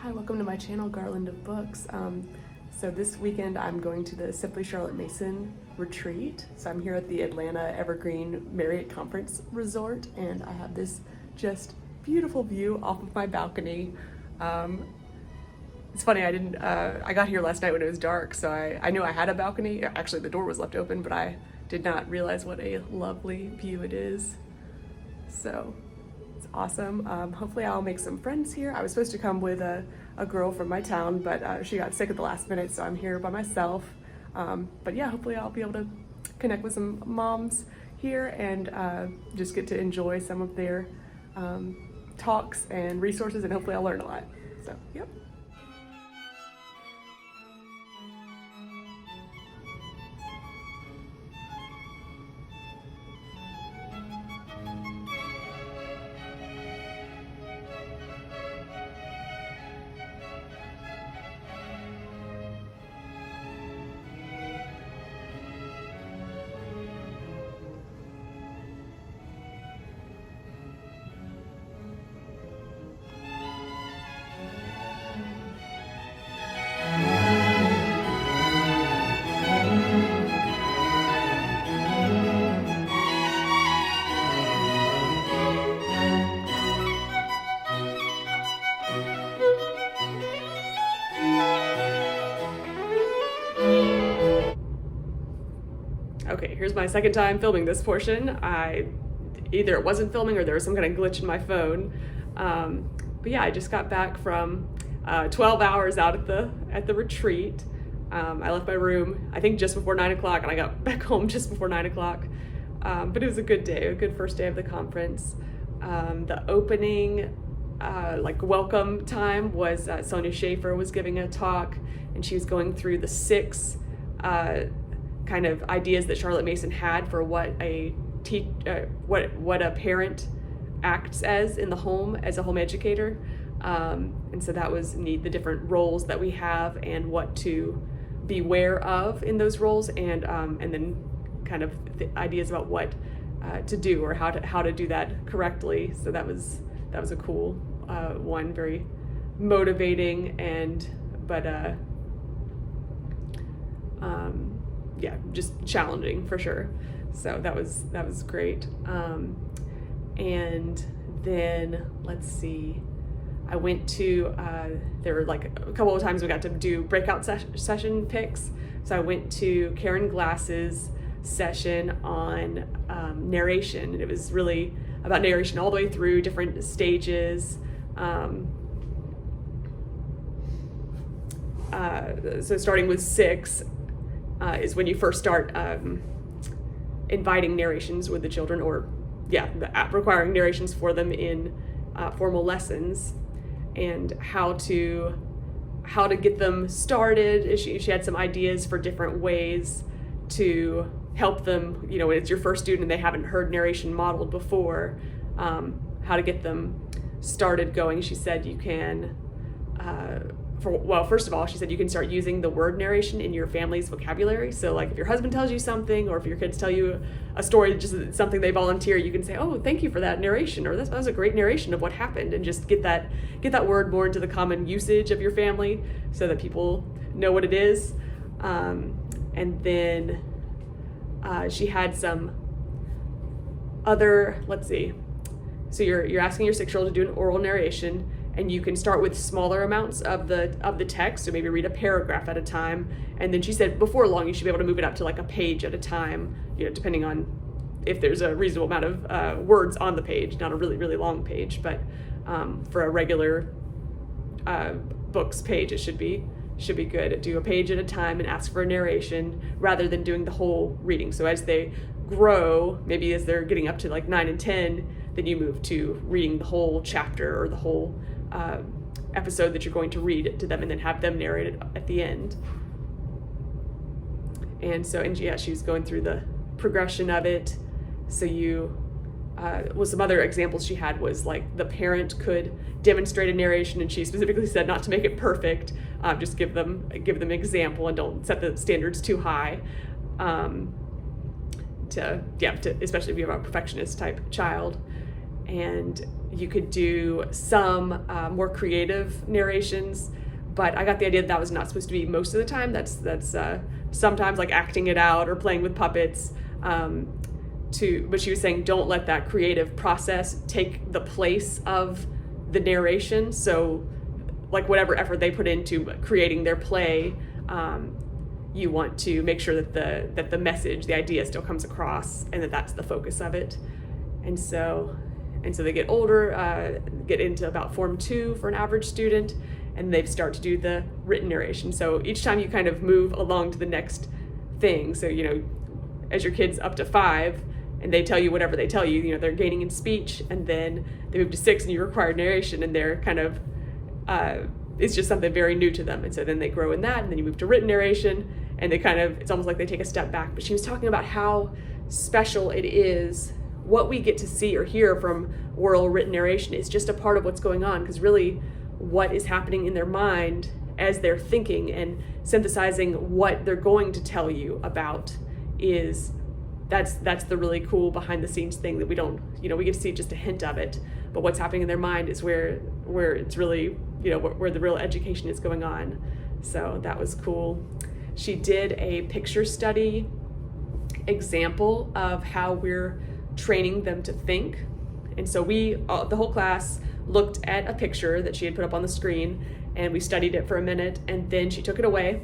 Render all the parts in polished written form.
Hi, welcome to my channel, Garland of Books. So this weekend I'm going to the Simply Charlotte Mason retreat. So I'm here at the Atlanta Evergreen Marriott Conference Resort, and I have this just beautiful view off of my balcony. It's funny, I got here last night when it was dark, so I knew I had a balcony. Actually, the door was left open, but I did not realize what a lovely view it is. So it's awesome. Hopefully I'll make some friends here. I was supposed to come with a girl from my town, but she got sick at the last minute, so I'm here by myself. But yeah, hopefully I'll be able to connect with some moms here and just get to enjoy some of their talks and resources, and hopefully I'll learn a lot. So, yep. Okay, here's my second time filming this portion. Either it wasn't filming or there was some kind of glitch in my phone. But yeah, I just got back from 12 hours out at the retreat. I left my room, I think just before 9 o'clock, and I got back home just before 9 o'clock. But it was a good day, a good first day of the conference. The opening, welcome time was Sonya Schaeffer was giving a talk, and she was going through the 6 kind of ideas that Charlotte Mason had for what a parent acts as in the home as a home educator, and so that was neat, the different roles that we have and what to beware of in those roles, and then kind of the ideas about what to do or how to do that correctly. So that was a cool one, very motivating, but yeah, just challenging for sure. So that was great. And then let's see, I went to there were like a couple of times we got to do breakout session picks. So I went to Karen Glass's session on narration, and it was really about narration all the way through different stages. So starting with 6 is when you first start inviting narrations with the children, or requiring narrations for them in formal lessons, and how to get them started. She had some ideas for different ways to help them, when it's your first student and they haven't heard narration modeled before, how to get them started going. She said you can first of all, she said you can start using the word narration in your family's vocabulary. So like if your husband tells you something, or if your kids tell you a story, just something they volunteer, you can say, oh, thank you for that narration, or that was a great narration of what happened, and just get that word more into the common usage of your family so that people know what it is. And then she had some other, let's see, so you're asking your 6-year-old to do an oral narration, and you can start with smaller amounts of the text, so maybe read a paragraph at a time. And then she said before long you should be able to move it up to like a page at a time, depending on if there's a reasonable amount of words on the page, not a really, really long page, but for a regular book's page, it should be good. Do a page at a time and ask for a narration rather than doing the whole reading. So as they grow, maybe as they're getting up to like 9 and 10, then you move to reading the whole chapter or the whole episode that you're going to read to them, and then have them narrate it at the end. And she was going through the progression of it. So some other examples she had was like the parent could demonstrate a narration, and she specifically said not to make it perfect, just give them example, and don't set the standards too high. Especially if you have a perfectionist type child. And You could do some more creative narrations, but I got the idea that was not supposed to be most of the time. That's sometimes like acting it out or playing with puppets. But she was saying, don't let that creative process take the place of the narration. So like whatever effort they put into creating their play, you want to make sure that the message, the idea still comes across, and that's the focus of it. And so they get older, get into about Form 2 for an average student, and they start to do the written narration. So each time you kind of move along to the next thing. So, as your kid's up to 5 and they tell you whatever they tell you, they're gaining in speech, and then they move to 6 and you require narration, and they're kind of, it's just something very new to them. And so then they grow in that, and then you move to written narration, and it's almost like they take a step back. But she was talking about how special it is. What we get to see or hear from oral written narration is just a part of what's going on, because really what is happening in their mind as they're thinking and synthesizing what they're going to tell you about that's the really cool behind the scenes thing that we don't, we get to see just a hint of it, but what's happening in their mind is where it's really, where the real education is going on. So that was cool. She did a picture study example of how we're training them to think. And so the whole class looked at a picture that she had put up on the screen, and we studied it for a minute, and then she took it away,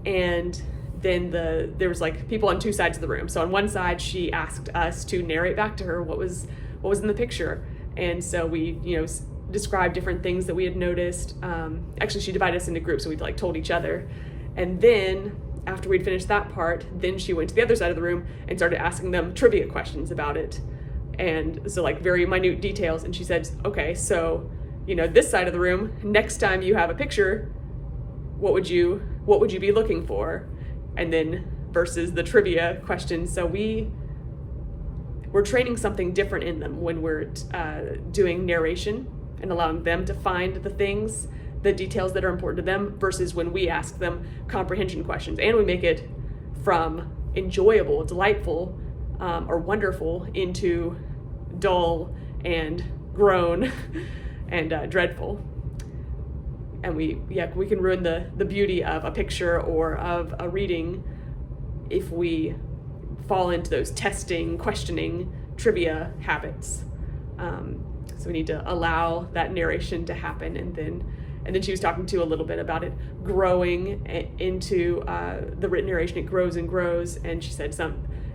and then there was like people on 2 sides of the room. So on one side, she asked us to narrate back to her what was in the picture. And so we, described different things that we had noticed. Actually, she divided us into groups, so we like told each other. And then after we'd finished that part, then she went to the other side of the room and started asking them trivia questions about it. And so like very minute details. And she said, okay, so, this side of the room, next time you have a picture, what would you be looking for? And then versus the trivia questions. So we're training something different in them when we're doing narration and allowing them to find the details that are important to them, versus when we ask them comprehension questions. And we make it from enjoyable, delightful, or wonderful into dull and groan and dreadful. And we can ruin the beauty of a picture or of a reading if we fall into those testing, questioning, trivia habits. So we need to allow that narration to happen. And then she was talking to a little bit about it growing into the written narration. It grows and grows. And she said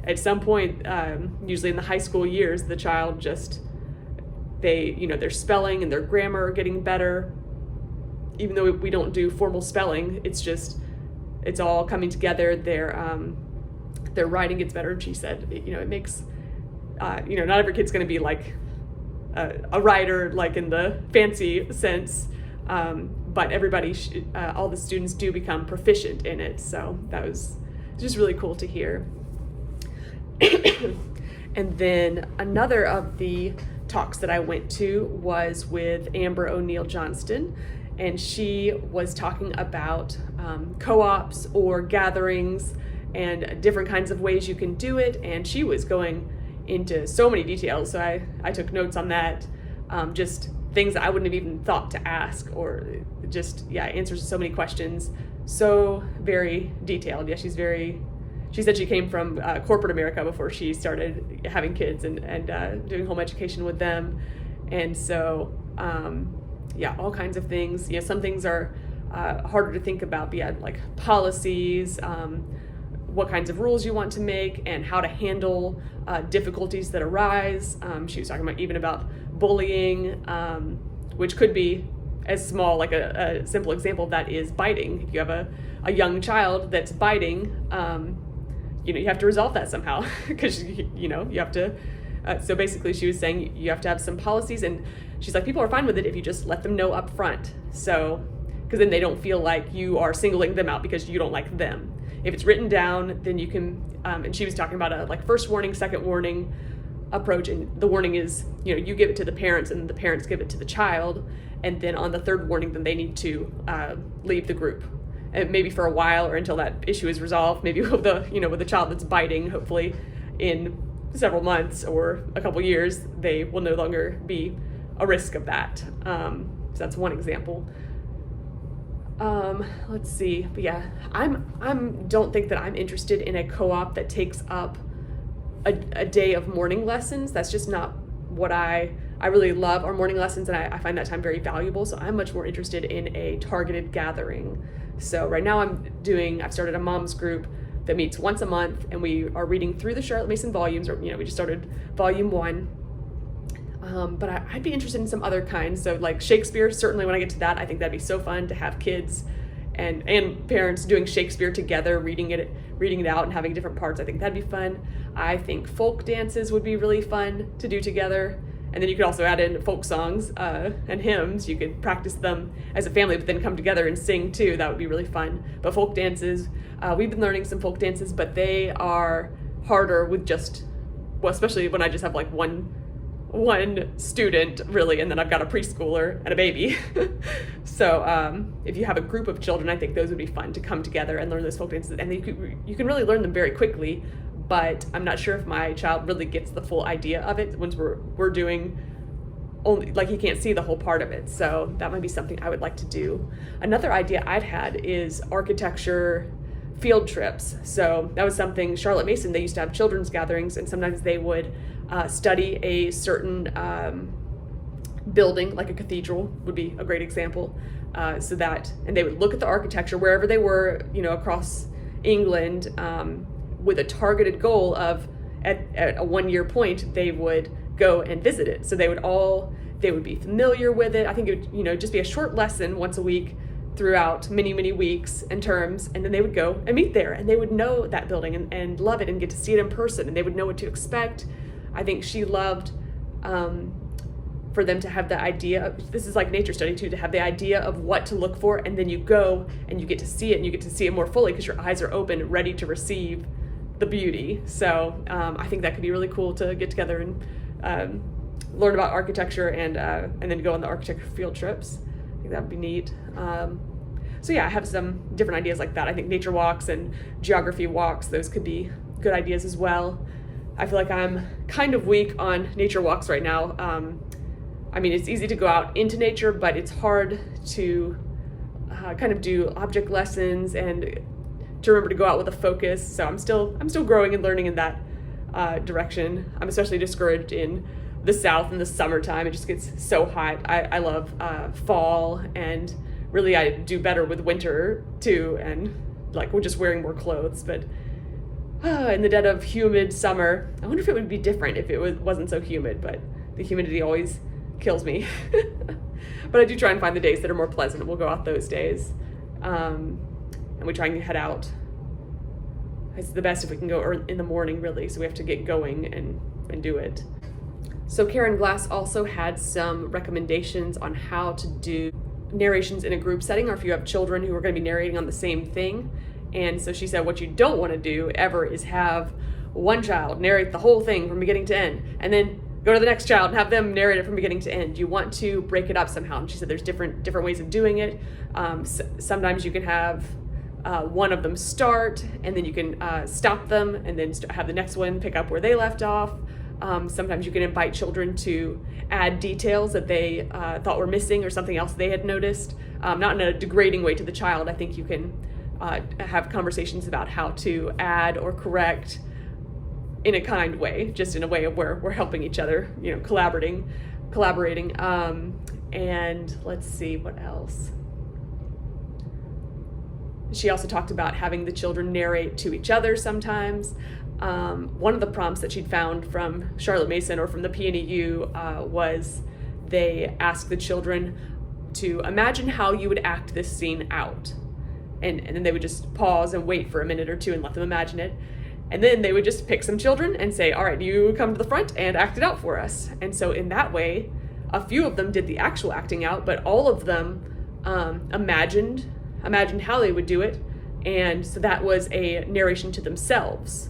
at some point, usually in the high school years, the child their spelling and their grammar are getting better. Even though we don't do formal spelling, it's all coming together. Their writing gets better. And she said, it makes, not every kid's going to be like a writer, like in the fancy sense, but everybody, all the students do become proficient in it. So that was just really cool to hear. And then another of the talks that I went to was with Amber O'Neill Johnston. And she was talking about co-ops or gatherings and different kinds of ways you can do it. And she was going into so many details. So I took notes on that, just things that I wouldn't have even thought to ask, or just, answers to so many questions. So very detailed. She said she came from corporate America before she started having kids and doing home education with them. And so, all kinds of things. Some things are harder to think about, like policies, what kinds of rules you want to make, and how to handle difficulties that arise. She was talking about bullying, which could be as small, like a simple example of that is biting. If you have a young child that's biting, you have to resolve that somehow, because you have to. So basically, she was saying you have to have some policies, and she's like, people are fine with it if you just let them know up front. So, because then they don't feel like you are singling them out because you don't like them. If it's written down, then you can. And she was talking about a first warning, second warning approach, and the warning is you give it to the parents, and the parents give it to the child, and then on the third warning, then they need to leave the group, and maybe for a while or until that issue is resolved. Maybe with the child that's biting, hopefully in several months or a couple years, they will no longer be a risk of that. So that's one example. Let's see. But yeah, don't think that I'm interested in a co-op that takes up a day of morning lessons. That's just not what I really love our morning lessons, and I find that time very valuable. So I'm much more interested in a targeted gathering. So right now I've started a mom's group that meets once a month, and we are reading through the Charlotte Mason volumes, or we just started volume 1. But I'd be interested in some other kinds. So like Shakespeare, certainly when I get to that, I think that'd be so fun to have kids and parents doing Shakespeare together, reading it out and having different parts. I think that'd be fun. I think folk dances would be really fun to do together. And then you could also add in folk songs and hymns. You could practice them as a family, but then come together and sing too. That would be really fun. But folk dances, we've been learning some folk dances, but they are harder with especially when I just have like one student really, and then I've got a preschooler and a baby. So if you have a group of children, I think those would be fun to come together and learn those folk dances. And you can really learn them very quickly, but I'm not sure if my child really gets the full idea of it once we're doing only, like, he can't see the whole part of it. So that might be something I would like to do. Another idea I'd had is architecture field trips. So that was something Charlotte Mason, they used to have children's gatherings, and sometimes they would study a certain building, like a cathedral would be a great example. And they would look at the architecture wherever they were, across England, with a targeted goal of at a 1-year point, they would go and visit it. So they would be familiar with it. I think it would, just be a short lesson once a week throughout many, many weeks and terms, and then they would go and meet there, and they would know that building and love it and get to see it in person, and they would know what to expect. I think she loved for them to have the idea of, this is like nature study too, to have the idea of what to look for, and then you go and you get to see it, and you get to see it more fully because your eyes are open, ready to receive the beauty. So I think that could be really cool to get together and learn about architecture and then go on the architecture field trips. I think that would be neat. So yeah, I have some different ideas like that. I think nature walks and geography walks, those could be good ideas as well. I feel like I'm kind of weak on nature walks right now. It's easy to go out into nature, but it's hard to kind of do object lessons and to remember to go out with a focus. So I'm still growing and learning in that direction. I'm especially discouraged in the South in the summertime. It just gets so hot. I love fall, and really I do better with winter too, and like we're just wearing more clothes. But in the dead of humid summer, I wonder if it would be different if it wasn't so humid, but the humidity always kills me. But I do try and find the days that are more pleasant. We'll go out those days. And we try and head out. It's the best if we can go in the morning, really, so we have to get going and do it. So Karen Glass also had some recommendations on how to do narrations in a group setting, or if you have children who are going to be narrating on the same thing. And so she said what you don't want to do ever is have one child narrate the whole thing from beginning to end, and then go to the next child and have them narrate it from beginning to end. You want to break it up somehow. And she said there's different ways of doing it. Sometimes you can have one of them start, and then you can stop them, and then have the next one pick up where they left off. Sometimes you can invite children to add details that they thought were missing, or something else they had noticed. Not in a degrading way to the child. I think you can have conversations about how to add or correct in a kind way, just in a way of where we're helping each other, collaborating. And let's see what else. She also talked about having the children narrate to each other sometimes. One of the prompts that she'd found from Charlotte Mason or from the PNEU was they asked the children to imagine how you would act this scene out. And then they would just pause and wait for a minute or two and let them imagine it. And then they would just pick some children and say, all right, you come to the front and act it out for us. And so in that way, a few of them did the actual acting out, but all of them imagined how they would do it. And so that was a narration to themselves,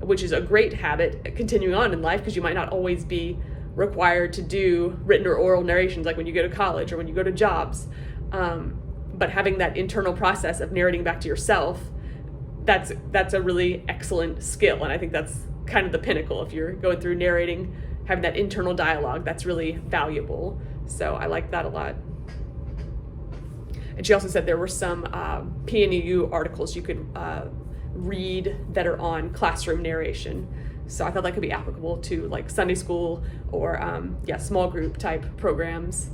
which is a great habit continuing on in life, because you might not always be required to do written or oral narrations like when you go to college or when you go to jobs. But having that internal process of narrating back to yourself, that's a really excellent skill. And I think that's kind of the pinnacle if you're going through narrating, having that internal dialogue, that's really valuable. So I like that a lot. And she also said there were some PNEU articles you could read that are on classroom narration. So I thought that could be applicable to like Sunday school or small group type programs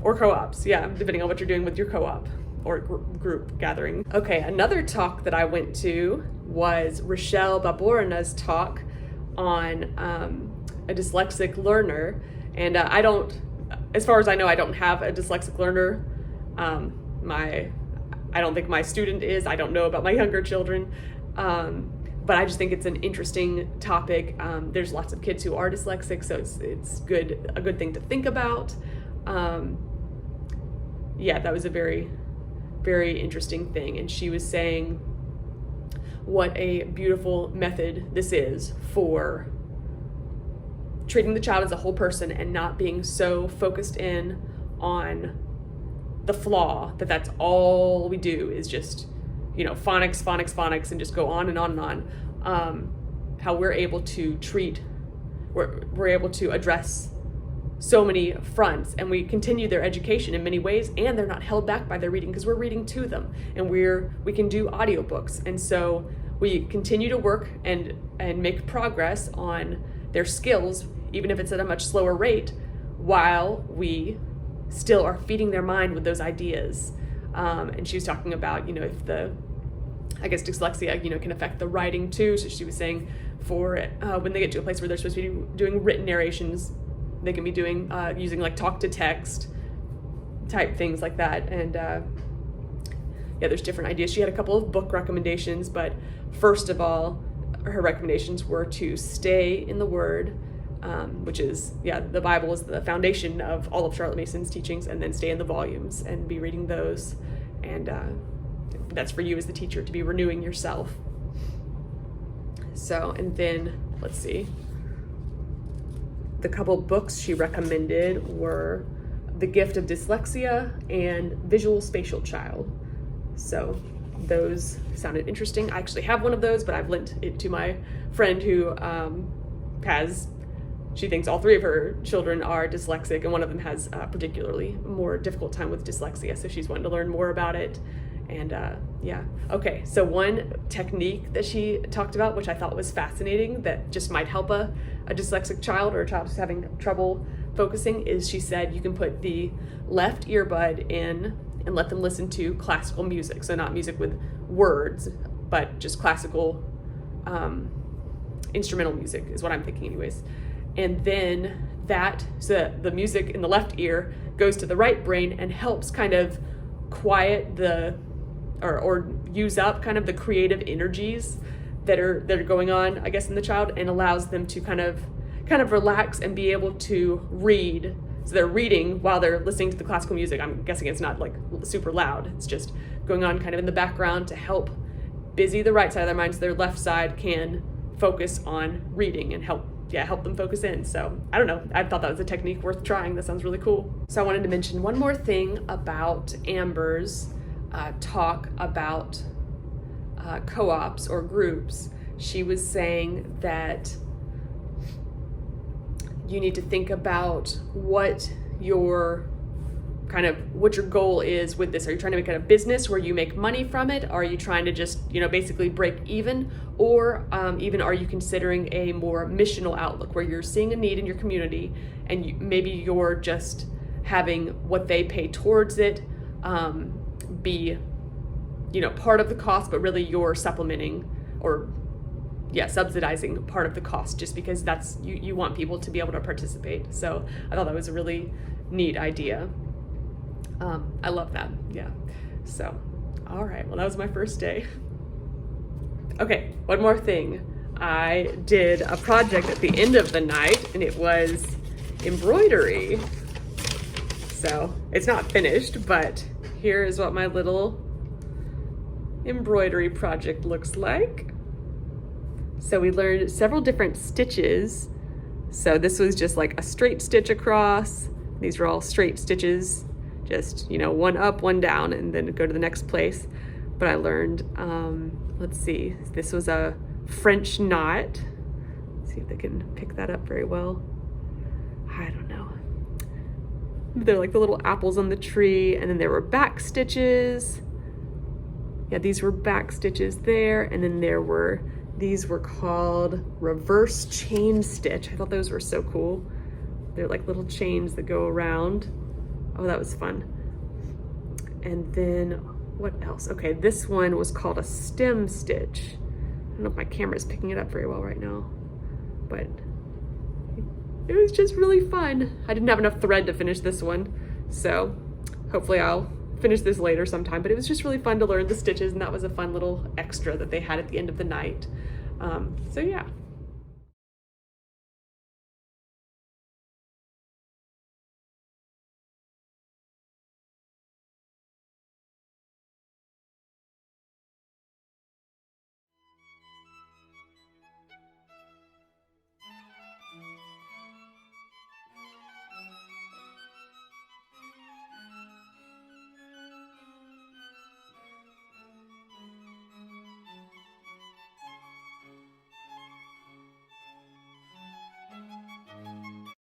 or co-ops, depending on what you're doing with your co-op or group gathering. Okay, another talk that I went to was Richele Baburina's talk on a dyslexic learner. And as far as I know, I don't have a dyslexic learner. I don't think my student is. I don't know about my younger children. But I just think it's an interesting topic. There's lots of kids who are dyslexic, so it's a good thing to think about. That was a very, very interesting thing. And she was saying what a beautiful method this is for treating the child as a whole person and not being so focused in on the flaw that's all we do is just, phonics, and just go on and on and on. How we're able to we're able to address so many fronts, and we continue their education in many ways, and they're not held back by their reading because we're reading to them, and we can do audiobooks, and so we continue to work and make progress on their skills, even if it's at a much slower rate, while we still are feeding their mind with those ideas. And she was talking about, if dyslexia, can affect the writing too. So she was saying when they get to a place where they're supposed to be doing written narrations, they can be doing, using like talk to text type things like that. And there's different ideas. She had a couple of book recommendations, but first of all, her recommendations were to stay in the Word, which is, the Bible is the foundation of all of Charlotte Mason's teachings, and then stay in the volumes and be reading those. And that's for you as the teacher to be renewing yourself. So, and then, let's see. The couple books she recommended were The Gift of Dyslexia and Visual Spatial Child. So those sounded interesting. I actually have one of those, but I've lent it to my friend who she thinks all three of her children are dyslexic, and one of them has a particularly more difficult time with dyslexia, so she's wanting to learn more about it. And okay, so one technique that she talked about, which I thought was fascinating, that just might help a dyslexic child or a child who's having trouble focusing, is she said you can put the left earbud in and let them listen to classical music. So not music with words, but just classical instrumental music is what I'm thinking anyways. And then so the music in the left ear goes to the right brain and helps kind of quiet or use up kind of the creative energies that are going on, I guess, in the child, and allows them to kind of relax and be able to read. So they're reading while they're listening to the classical music. I'm guessing it's not like super loud. It's just going on kind of in the background to help busy the right side of their mind so their left side can focus on reading and help them focus in. So I don't know. I thought that was a technique worth trying. That sounds really cool. So I wanted to mention one more thing about Amber's talk about co-ops or groups. She was saying that you need to think about what your goal is with this. Are you trying to make it a business where you make money from it? Are you trying to just, basically break even? Or even are you considering a more missional outlook where you're seeing a need in your community and maybe you're just having what they pay towards it be, part of the cost, but really you're supplementing or subsidizing part of the cost just because that's, you want people to be able to participate. So I thought that was a really neat idea. I love that. Yeah. So, all right. Well, that was my first day. Okay. One more thing. I did a project at the end of the night and it was embroidery. So it's not finished, but here is what my little embroidery project looks like. So we learned several different stitches. So this was just like a straight stitch across. These are all straight stitches. Just, one up, one down, and then go to the next place. But I learned, let's see, this was a French knot. Let's see if they can pick that up very well. I don't know. They're like the little apples on the tree, and then there were back stitches. Yeah, these were back stitches there, and then these were called reverse chain stitch. I thought those were so cool. They're like little chains that go around. Oh, that was fun. And then what else? Okay, this one was called a stem stitch. I don't know if my camera's picking it up very well right now, but it was just really fun. I didn't have enough thread to finish this one, so hopefully I'll finish this later sometime, but it was just really fun to learn the stitches, and that was a fun little extra that they had at the end of the night. So yeah.